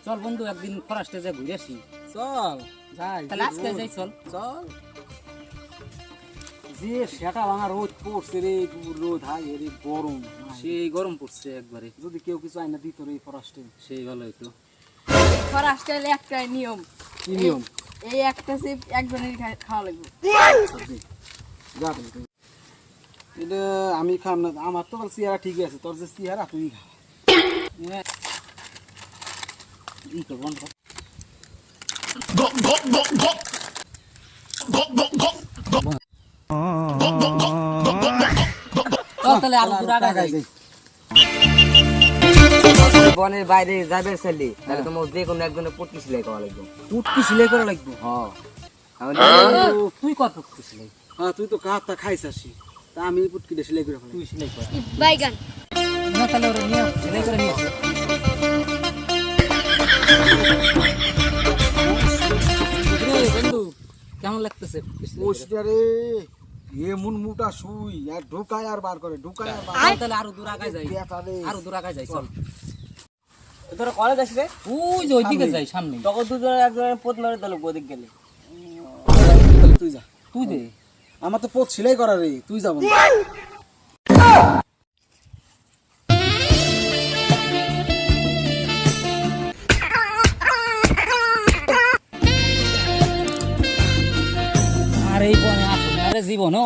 চল বন্ধু একদিন ফরেস্টে যা ঘুরে আসি। চল যাই, তাহলে আজকে যাই, চল চল। যে সেটা ভাঙা রোদ পড়ছে রে, রোদ হাই রে, গরম সেই গরম পড়ছে একবারে। যদি কেউ কিছু আইনা দিত রে ফরাস্টে, সেই ভালো হইতো। ফরাস্টে একটাই নিয়ম, কি নিয়ম? এই একটা সিপ একজনের খাওয়া লাগবে। যা তুমি এটা আমি খাম না, আমার তো চেহারা ঠিকই আছে, তোর যে চেহারা তুই খা। ই তো বন্ধ কর। চল তাহলে আরো দূর আগায় যাই। বনের বাইরে যাবে চাইলে তাহলে তোমার যে কোনো একজনের পট্টি সেলাই করা লাগবে। পুটকি সেলাই করা লাগবে। হ্যাঁ তুই কত পুটকি সেলাই? হ্যাঁ তুই তো কাঠটা খাইছ আসি, তা আমি পুটকিটা সেলাই করে ফেলাই। তুই সেলাই কর বাইগান না, তাহলে ওরা নিয়ে সেলাই করে নিয়ে আসে। বন্ধু কেমন লাগতেছে? ওস্টারে এমন মোটা শুই আর ঢুকায় আর বার করে, ঢুকায় আর বার চল তাহলে আরো দূর আগায় যাই, করে। আরো দূর আগায় যাই, চল। তোরা কলেজ আসবে ওই যে ওইদিকে যাই সামনে। তখন দুজন একজনের পোত মারে দিল ওদিক গেলে। তাহলে তুই যা, তুই দে। আমার তো পোত সেলাই করা রে, তুই যাবো। আর এই বনে আসলে আরে জীবনও